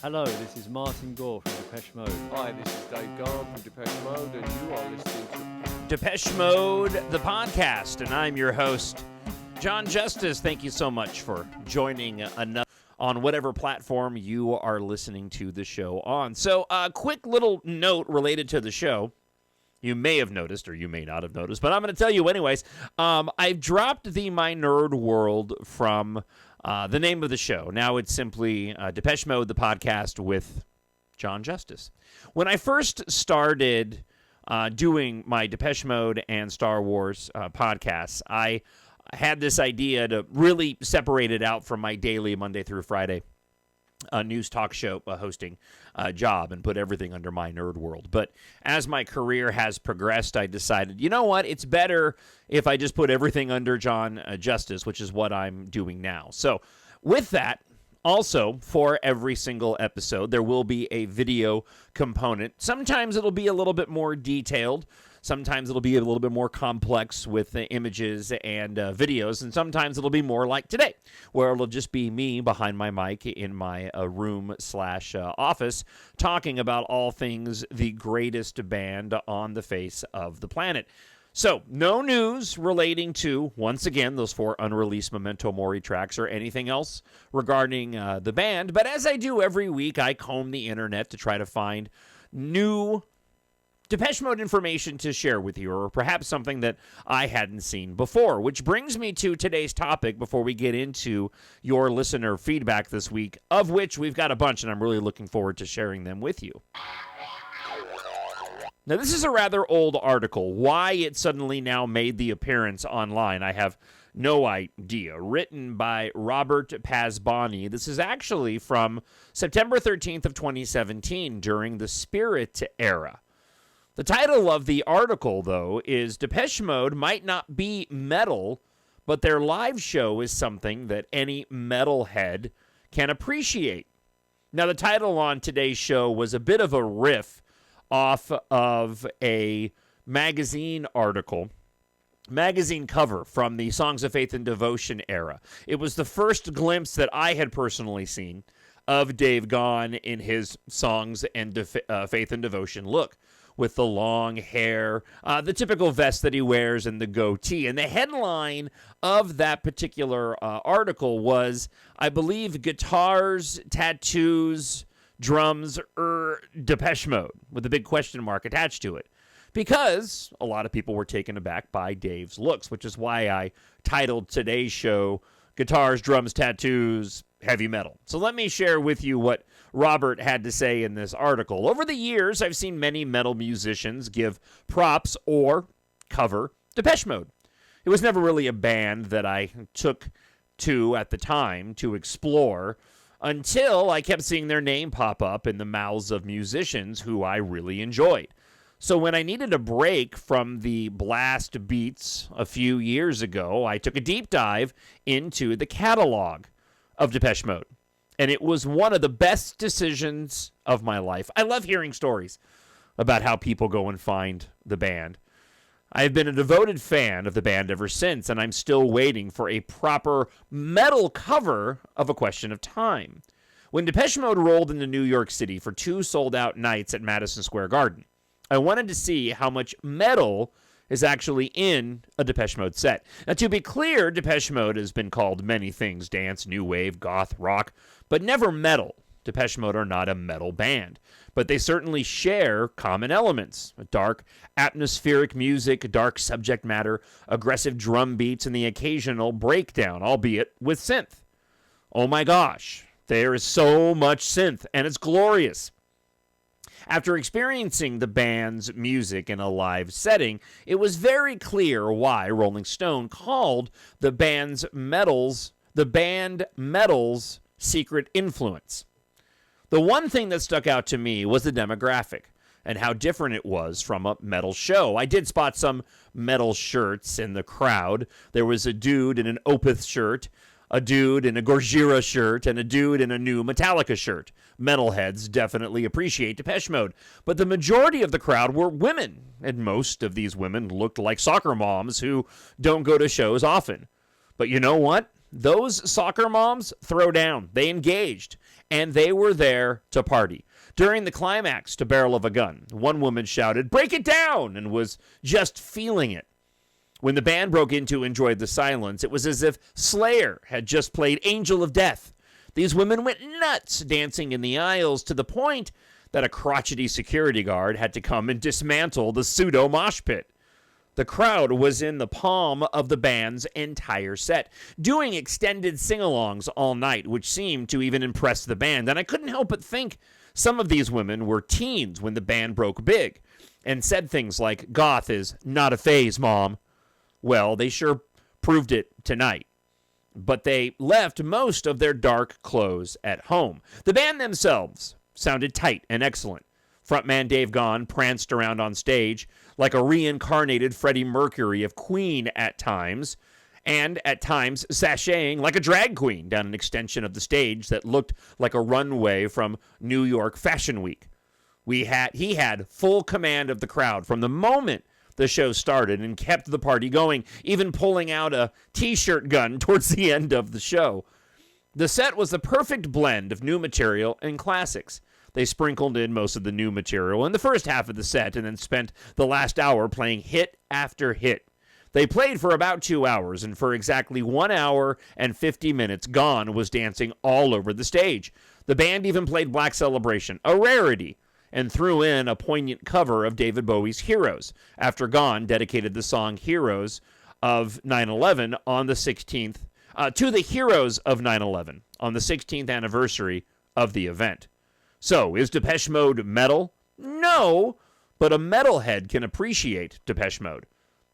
Hello, this is Martin Gore from Depeche Mode. Hi, this is Dave Gahan from Depeche Mode, and you are listening to Depeche Mode, the podcast, and I'm your host, Jon Justice. Thank you so much for joining on whatever platform you are listening to the show on. So, a quick little note related to the show. You may have noticed, or you may not have noticed, but I'm going to tell you anyways. I've dropped the My Nerd World from the name of the show. Now it's simply Depeche Mode, the podcast with Jon Justice. When I first started doing my Depeche Mode and Star Wars podcasts, I had this idea to really separate it out from my daily Monday through Friday news talk show hosting job and put everything under My Nerd World. But as my career has progressed, I decided, you know what, it's better if I just put everything under Jon Justice, which is what I'm doing now. So with that, also, for every single episode, there will be a video component. Sometimes it'll be a little bit more detailed. Sometimes it'll be a little bit more complex with the images and videos, and sometimes it'll be more like today, where it'll just be me behind my mic in my room/office talking about all things the greatest band on the face of the planet. So, no news relating to, once again, those 4 unreleased Memento Mori tracks or anything else regarding the band, but as I do every week, I comb the internet to try to find new Depeche Mode information to share with you, or perhaps something that I hadn't seen before, which brings me to today's topic before we get into your listener feedback this week, of which we've got a bunch, and I'm really looking forward to sharing them with you. Now, this is a rather old article. Why it suddenly now made the appearance online, I have no idea. Written by Robert Pasbani. This is actually from September 13th of 2017, during the Spirit era. The title of the article, though, is Depeche Mode might not be metal, but their live show is something that any metalhead can appreciate. Now, the title on today's show was a bit of a riff off of a magazine cover from the Songs of Faith and Devotion era. It was the first glimpse that I had personally seen of Dave Gahan in his Songs and Faith and Devotion look, with the long hair, the typical vest that he wears, and the goatee. And the headline of that particular article was, I believe, Guitars, Tattoos, Drums, Depeche Mode, with a big question mark attached to it. Because a lot of people were taken aback by Dave's looks, which is why I titled today's show, Guitars, Drums, Tattoos, Heavy Metal. So let me share with you what Robert had to say in this article. Over the years, I've seen many metal musicians give props or cover Depeche Mode. It was never really a band that I took to at the time to explore, until I kept seeing their name pop up in the mouths of musicians who I really enjoyed. So when I needed a break from the blast beats a few years ago, I took a deep dive into the catalog of Depeche Mode. And it was one of the best decisions of my life. I love hearing stories about how people go and find the band. I've been a devoted fan of the band ever since, and I'm still waiting for a proper metal cover of A Question of Time. When Depeche Mode rolled into New York City for 2 sold-out nights at Madison Square Garden, I wanted to see how much metal is actually in a Depeche Mode set. Now, to be clear, Depeche Mode has been called many things: dance, new wave, goth, rock, but never metal. Depeche Mode are not a metal band, but they certainly share common elements: dark, atmospheric music, dark subject matter, aggressive drum beats, and the occasional breakdown, albeit with synth. Oh my gosh, there is so much synth, and it's glorious. After experiencing the band's music in a live setting, it was very clear why Rolling Stone called the band metal's secret influence. The one thing that stuck out to me was the demographic and how different it was from a metal show. I did spot some metal shirts in the crowd. There was a dude in an Opeth shirt, a dude in a Gojira shirt, and a dude in a new Metallica shirt. Metalheads definitely appreciate Depeche Mode, but the majority of the crowd were women, and most of these women looked like soccer moms who don't go to shows often. But you know what? Those soccer moms throw down. They engaged, and they were there to party. During the climax to Barrel of a Gun, one woman shouted, "Break it down!" and was just feeling it. When the band broke into Enjoy the Silence, it was as if Slayer had just played Angel of Death. These women went nuts, dancing in the aisles to the point that a crotchety security guard had to come and dismantle the pseudo mosh pit. The crowd was in the palm of the band's entire set, doing extended sing-alongs all night, which seemed to even impress the band. And I couldn't help but think some of these women were teens when the band broke big and said things like, "Goth is not a phase, Mom." Well, they sure proved it tonight. But they left most of their dark clothes at home. The band themselves sounded tight and excellent. Frontman Dave Gahan pranced around on stage like a reincarnated Freddie Mercury of Queen at times, and at times sashaying like a drag queen down an extension of the stage that looked like a runway from New York Fashion Week. He had full command of the crowd from the moment the show started and kept the party going, even pulling out a t-shirt gun towards the end of the show. The set was the perfect blend of new material and classics. They sprinkled in most of the new material in the first half of the set and then spent the last hour playing hit after hit. They played for about 2 hours, and for exactly 1 hour and 50 minutes, Gahan was dancing all over the stage. The band even played Black Celebration, a rarity, and threw in a poignant cover of David Bowie's Heroes, after Gahan dedicated the song Heroes of 9/11 on the 16th, to the heroes of 9/11 on the 16th anniversary of the event. So, is Depeche Mode metal? No, but a metalhead can appreciate Depeche Mode.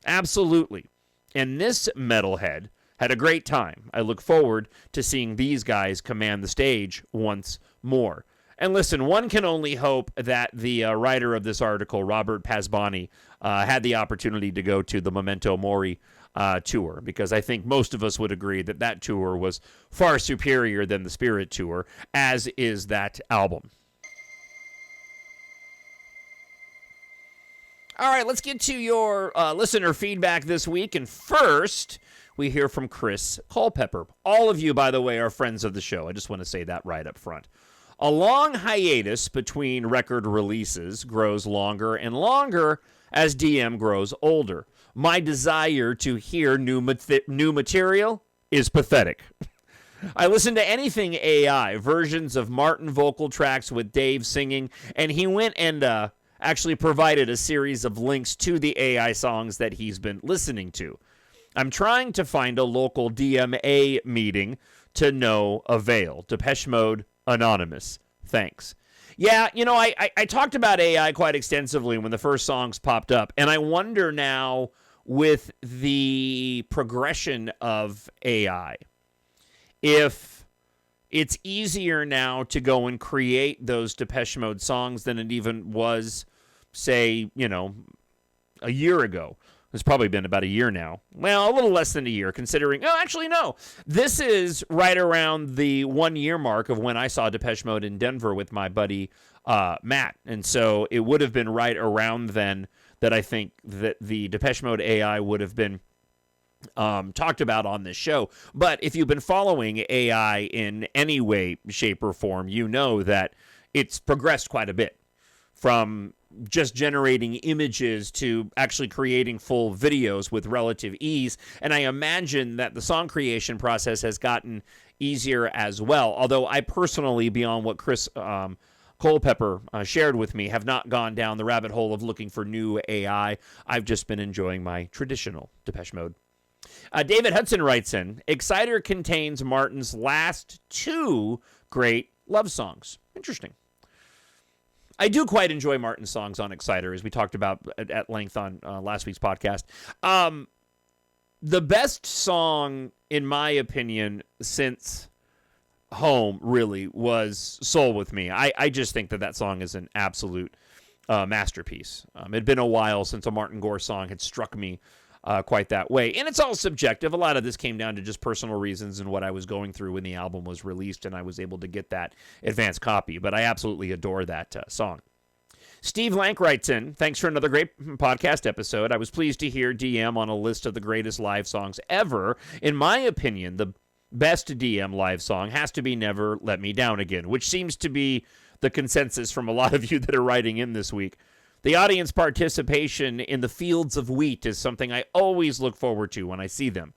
Absolutely. And this metalhead had a great time. I look forward to seeing these guys command the stage once more. And listen, one can only hope that the writer of this article, Robert Pasbani, had the opportunity to go to the Memento Mori tour, because I think most of us would agree that that tour was far superior than the Spirit tour, as is that album. All right, let's get to your listener feedback this week. And first, we hear from Chris Culpepper. All of you, by the way, are friends of the show. I just want to say that right up front. A long hiatus between record releases grows longer and longer as DM grows older. My desire to hear new material is pathetic. I listen to anything AI, versions of Martin vocal tracks with Dave singing, and he went and actually provided a series of links to the AI songs that he's been listening to. I'm trying to find a local DMA meeting to no avail. Depeche Mode Anonymous. Thanks. Yeah, you know, I talked about AI quite extensively when the first songs popped up, and I wonder now with the progression of AI if it's easier now to go and create those Depeche Mode songs than it even was, say, you know, a year ago. It's probably been about a year now. Well, a little less than a year, considering... Oh, actually, no. This is right around the 1 year mark of when I saw Depeche Mode in Denver with my buddy Matt. And so it would have been right around then that I think that the Depeche Mode AI would have been talked about on this show. But if you've been following AI in any way, shape, or form, you know that it's progressed quite a bit from just generating images to actually creating full videos with relative ease. And I imagine that the song creation process has gotten easier as well. Although I personally, beyond what Chris Culpepper shared with me, have not gone down the rabbit hole of looking for new AI. I've just been enjoying my traditional Depeche Mode. David Hudson writes in, Exciter contains Martin's last 2 great love songs. Interesting. I do quite enjoy Martin's songs on Exciter, as we talked about at length on last week's podcast. The best song, in my opinion, since Home, really, was Soul With Me. I just think that song is an absolute masterpiece. It had been a while since a Martin Gore song had struck me quite that way. And it's all subjective. A lot of this came down to just personal reasons and what I was going through when the album was released, and I was able to get that advanced copy. But I absolutely adore that song. Steve Lank writes in, thanks for another great podcast episode. I was pleased to hear DM on a list of the greatest live songs ever. In my opinion, the best DM live song has to be Never Let Me Down Again, which seems to be the consensus from a lot of you that are writing in this week. The audience participation in the fields of wheat is something I always look forward to when I see them.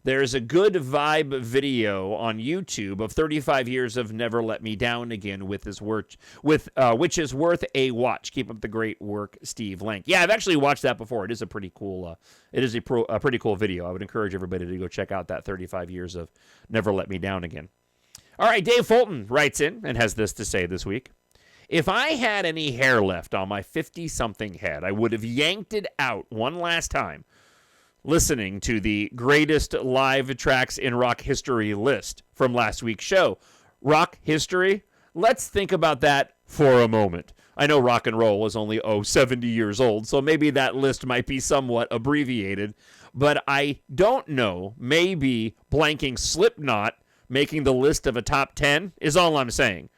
There's a good vibe video on YouTube of 35 years of Never Let Me Down Again which is worth a watch. Keep up the great work, Steve Lank. Yeah, I've actually watched that before. It is a pretty cool pretty cool video. I would encourage everybody to go check out that 35 years of Never Let Me Down Again. All right, Dave Fulton writes in and has this to say this week. If I had any hair left on my 50-something head, I would have yanked it out one last time, listening to the greatest live tracks in rock history list from last week's show. Rock history? Let's think about that for a moment. I know rock and roll was only, 70 years old, so maybe that list might be somewhat abbreviated, but I don't know. Maybe blanking Slipknot making the list of a top 10 is all I'm saying.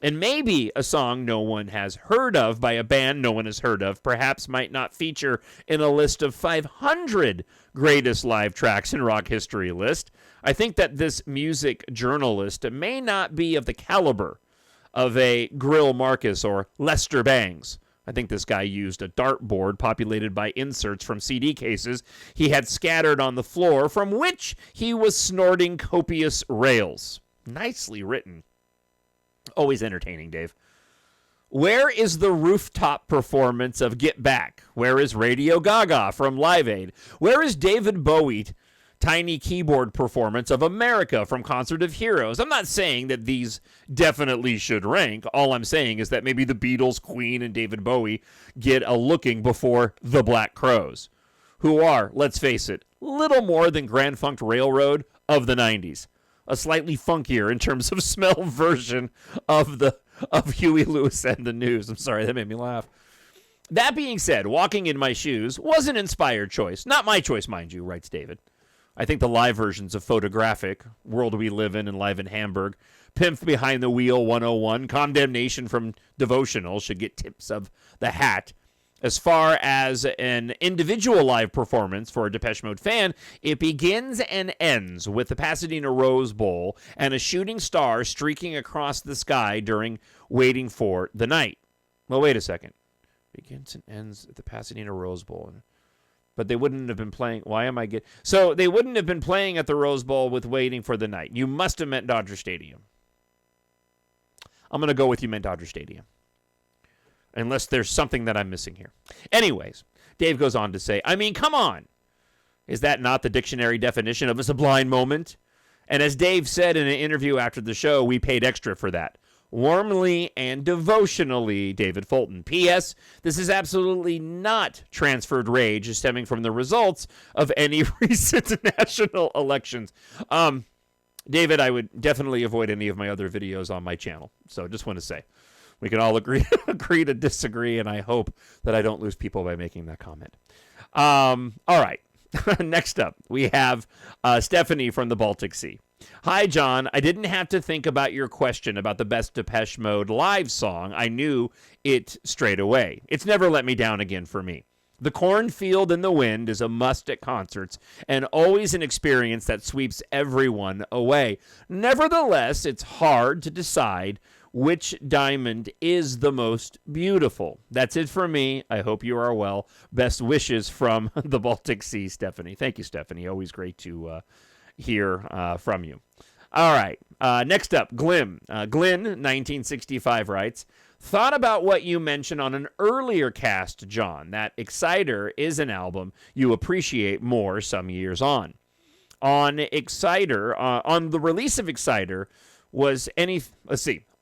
And maybe a song no one has heard of by a band no one has heard of perhaps might not feature in a list of 500 greatest live tracks in rock history list. I think that this music journalist may not be of the caliber of a Grill Marcus or Lester Bangs. I think this guy used a dartboard populated by inserts from CD cases he had scattered on the floor, from which he was snorting copious rails. Nicely written. Always entertaining, Dave. Where is the rooftop performance of Get Back? Where is Radio Gaga from Live Aid? Where is David Bowie tiny keyboard performance of America from Concert of Heroes? I'm not saying that these definitely should rank. All I'm saying is that maybe the Beatles, Queen, and David Bowie get a looking before the Black Crowes, who are, let's face it, little more than Grand Funk Railroad of the 90s. A slightly funkier in terms of smell version of Huey Lewis and the News. I'm sorry, that made me laugh. That being said, Walking in My Shoes was an inspired choice. Not my choice, mind you, writes David. I think the live versions of Photographic, World We Live In, and Live in Hamburg, Pimp Behind the Wheel 101, Condemnation from Devotional should get tips of the hat. As far as an individual live performance for a Depeche Mode fan, it begins and ends with the Pasadena Rose Bowl and a shooting star streaking across the sky during Waiting for the Night. Well, wait a second. Begins and ends at the Pasadena Rose Bowl. But they wouldn't have been playing. So they wouldn't have been playing at the Rose Bowl with Waiting for the Night. You must have meant Dodger Stadium. I'm going to go with you meant Dodger Stadium. Unless there's something that I'm missing here. Anyways, Dave goes on to say, I mean, come on. Is that not the dictionary definition of a sublime moment? And as Dave said in an interview after the show, we paid extra for that. Warmly and devotionally, David Fulton. P.S. This is absolutely not transferred rage stemming from the results of any recent national elections. David, I would definitely avoid any of my other videos on my channel. So just want to say. We can all agree to disagree, and I hope that I don't lose people by making that comment. All right. Next up, we have Stephanie from the Baltic Sea. Hi, John. I didn't have to think about your question about the best Depeche Mode live song. I knew it straight away. It's Never Let Me Down Again for me. The Cornfield in the Wind is a must at concerts and always an experience that sweeps everyone away. Nevertheless, it's hard to decide which diamond is the most beautiful. That's it for me. I hope you are well. Best wishes from the Baltic Sea, Stephanie. Thank you, Stephanie. Always great to hear from you. All right. Next up, Glenn. Glenn, 1965, writes, thought about what you mentioned on an earlier cast, John, that Exciter is an album you appreciate more some years on. On the release of Exciter,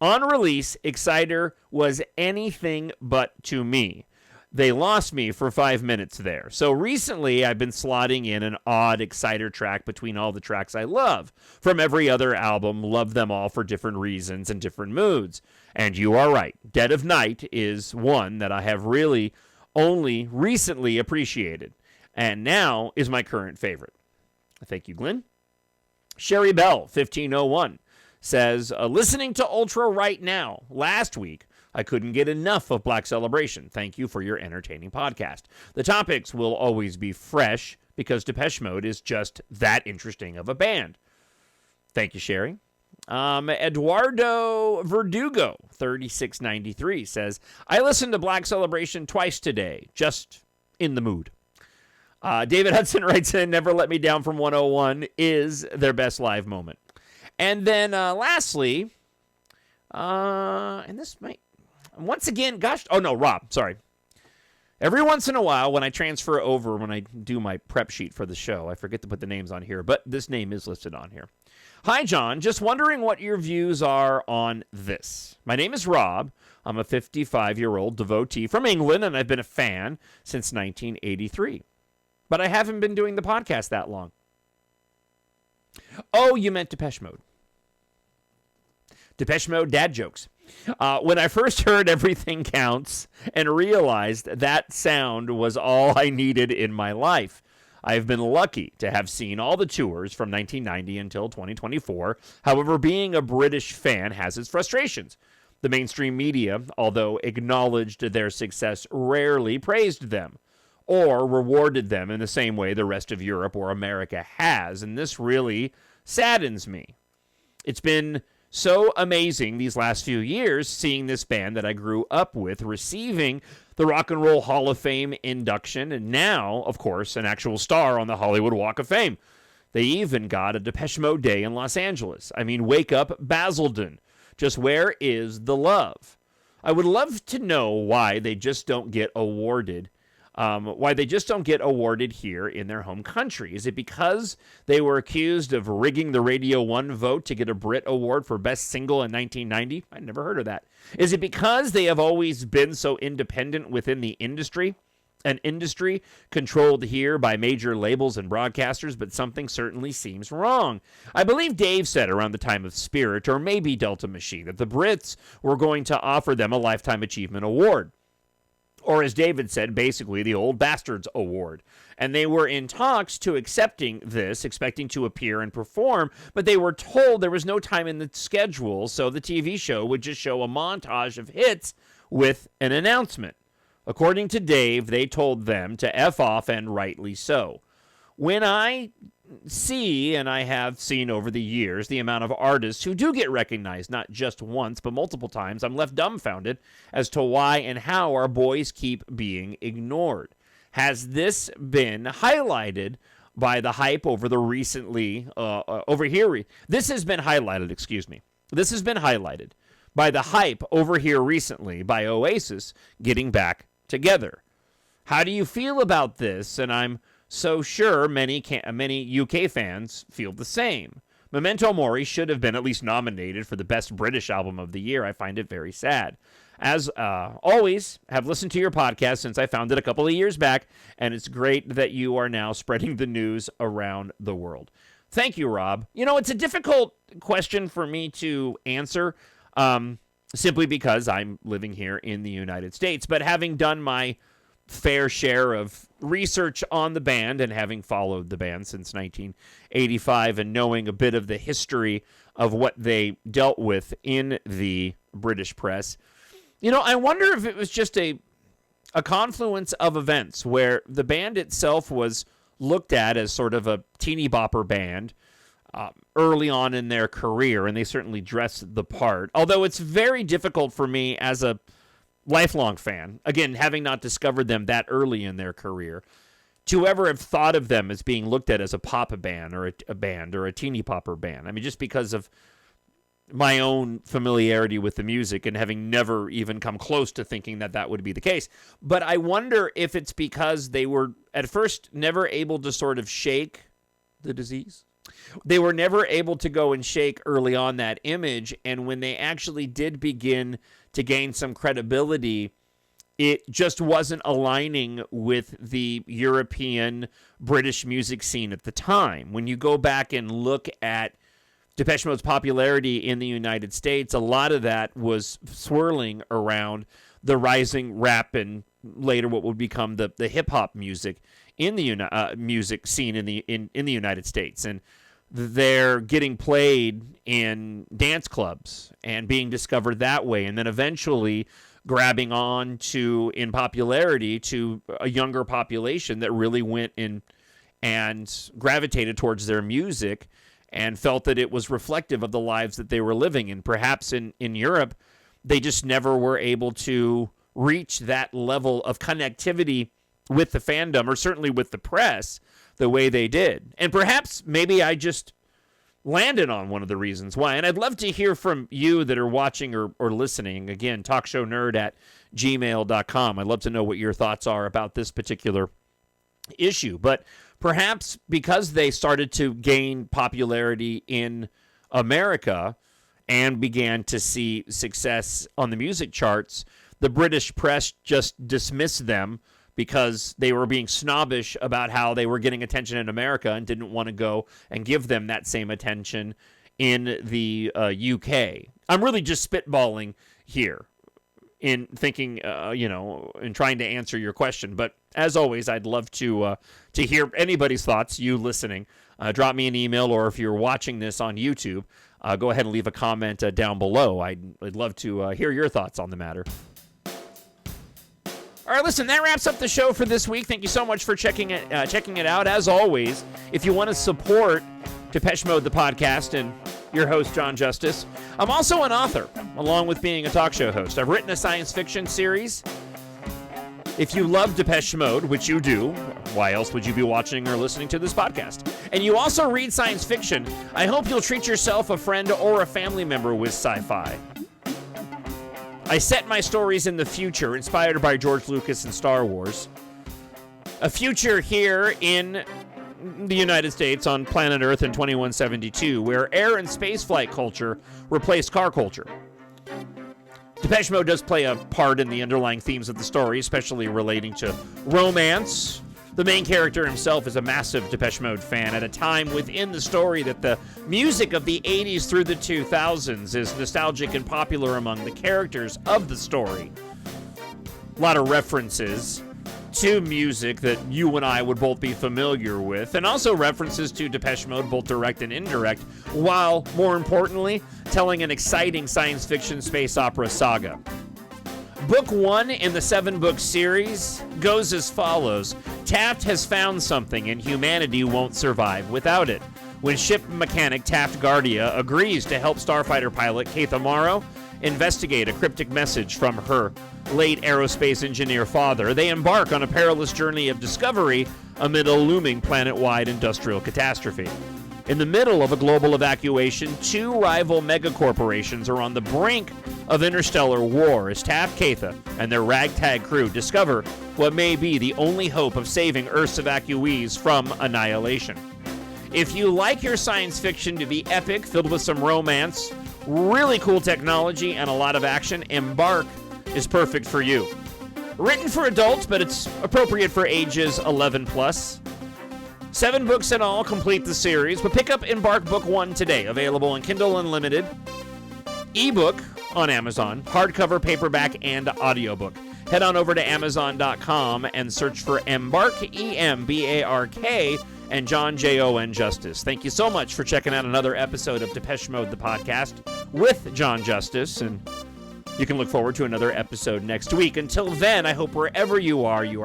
on release, Exciter was anything but to me. They lost me for 5 minutes there. So recently, I've been slotting in an odd Exciter track between all the tracks I love. From every other album, love them all for different reasons and different moods. And you are right. Dead of Night is one that I have really only recently appreciated. And now is my current favorite. Thank you, Glenn. Sherry Bell, 1501. Says, listening to Ultra right now. Last week, I couldn't get enough of Black Celebration. Thank you for your entertaining podcast. The topics will always be fresh because Depeche Mode is just that interesting of a band. Thank you, Sherry. Eduardo Verdugo, 3693, says, I listened to Black Celebration twice today, just in the mood. David Hudson writes in, Never Let Me Down from 101 is their best live moment. And then lastly, and this might, once again, Rob, sorry. Every once in a while when I transfer over, when I do my prep sheet for the show, I forget to put the names on here, but this name is listed on here. Hi, John. Just wondering what your views are on this. My name is Rob. I'm a 55-year-old devotee from England, and I've been a fan since 1983. But I haven't been doing the podcast that long. Oh, you meant Depeche Mode. Depeche Mode dad jokes. When I first heard Everything Counts and realized that sound was all I needed in my life, I've been lucky to have seen all the tours from 1990 until 2024. However, being a British fan has its frustrations. The mainstream media, although acknowledged their success, rarely praised them or rewarded them in the same way the rest of Europe or America has, and this really saddens me. It's been so amazing these last few years seeing this band that I grew up with receiving the Rock and Roll Hall of Fame induction, and now, of course, an actual star on the Hollywood Walk of Fame. They even got a Depeche Mode day in Los Angeles. I mean, wake up Basildon. Just where is the love? I would love to know why they just don't get awarded here in their home country. Is it because they were accused of rigging the Radio 1 vote to get a Brit Award for Best Single in 1990? I never heard of that. Is it because they have always been so independent within the industry? An industry controlled here by major labels and broadcasters, but something certainly seems wrong. I believe Dave said around the time of Spirit, or maybe Delta Machine, that the Brits were going to offer them a Lifetime Achievement Award. Or as David said, basically the Old Bastards Award. And they were in talks to accepting this, expecting to appear and perform, but they were told there was no time in the schedule, so the TV show would just show a montage of hits with an announcement. According to Dave, they told them to F off, and rightly so. When I see, and I have seen over the years, the amount of artists who do get recognized, not just once, but multiple times, I'm left dumbfounded as to why and how our boys keep being ignored. Has this been highlighted by the hype over the recently, This has been highlighted by the hype over here recently by Oasis getting back together. How do you feel about this? And I'm so sure many UK fans feel the same. Memento Mori should have been at least nominated for the Best British Album of the Year. I find it very sad. As always, have listened to your podcast since I found it a couple of years back, and it's great that you are now spreading the news around the world. Thank you, Rob. You know, it's a difficult question for me to answer, simply because I'm living here in the United States, but having done my fair share of research on the band and having followed the band since 1985 and knowing a bit of the history of what they dealt with in the British press, you know, I wonder if it was just a confluence of events where the band itself was looked at as sort of a teeny bopper band early on in their career, and they certainly dressed the part. Although it's very difficult for me as a lifelong fan, again, having not discovered them that early in their career, to ever have thought of them as being looked at as a pop band or a teeny popper band. I mean, just because of my own familiarity with the music and having never even come close to thinking that that would be the case. But I wonder if it's because they were at first never able to sort of shake the disease. They were never able to go and shake early on that image, and when they actually did begin to gain some credibility, it just wasn't aligning with the European British music scene at the time. When you go back and look at Depeche Mode's popularity in the United States, a lot of that was swirling around the rising rap and later what would become the hip-hop music in the music scene in the United States. And they're getting played in dance clubs and being discovered that way, and then eventually grabbing on to, in popularity, to a younger population that really went in and gravitated towards their music and felt that it was reflective of the lives that they were living. And perhaps in Europe, they just never were able to reach that level of connectivity with the fandom, or certainly with the press, the way they did. And perhaps maybe I just landed on one of the reasons why. And I'd love to hear from you that are watching or listening. Again, TalkShowNerd@gmail.com. I'd love to know what your thoughts are about this particular issue. But perhaps because they started to gain popularity in America and began to see success on the music charts, the British press just dismissed them because they were being snobbish about how they were getting attention in America and didn't want to go and give them that same attention in the UK. I'm really just spitballing here in thinking, in trying to answer your question. But as always, I'd love to hear anybody's thoughts, you listening. Drop me an email, or if you're watching this on YouTube, go ahead and leave a comment down below. I'd love to hear your thoughts on the matter. All right, listen, that wraps up the show for this week. Thank you so much for checking it out. As always, if you want to support Depeche Mode, the podcast, and your host, Jon Justice, I'm also an author, along with being a talk show host. I've written a science fiction series. If you love Depeche Mode, which you do, why else would you be watching or listening to this podcast? And you also read science fiction, I hope you'll treat yourself, a friend, or a family member with sci-fi. I set my stories in the future, inspired by George Lucas and Star Wars. A future here in the United States, on planet Earth in 2172, where air and spaceflight culture replaced car culture. Depeche Mode does play a part in the underlying themes of the story, especially relating to romance. The main character himself is a massive Depeche Mode fan at a time within the story that the music of the 80s through the 2000s is nostalgic and popular among the characters of the story. A lot of references to music that you and I would both be familiar with, and also references to Depeche Mode, both direct and indirect, while, more importantly, telling an exciting science fiction space opera saga. Book 1 in the 7-book series goes as follows. Taft has found something, and humanity won't survive without it. When ship mechanic Taft Guardia agrees to help starfighter pilot Keith Amaro investigate a cryptic message from her late aerospace engineer father, they embark on a perilous journey of discovery amid a looming planet-wide industrial catastrophe. In the middle of a global evacuation, two rival megacorporations are on the brink of interstellar war as Taft Keitha and their ragtag crew discover what may be the only hope of saving Earth's evacuees from annihilation. If you like your science fiction to be epic, filled with some romance, really cool technology, and a lot of action, EMBARK is perfect for you. Written for adults, but it's appropriate for ages 11 plus. 7 books in all complete the series, but pick up EMBARK Book 1 today, available on Kindle Unlimited, ebook on Amazon, hardcover, paperback, and audiobook. Head on over to Amazon.com and search for EMBARK, E-M-B-A-R-K, and Jon, Jon Justice. Thank you so much for checking out another episode of Depeche Mode, the podcast, with Jon Justice, and you can look forward to another episode next week. Until then, I hope wherever you are happy,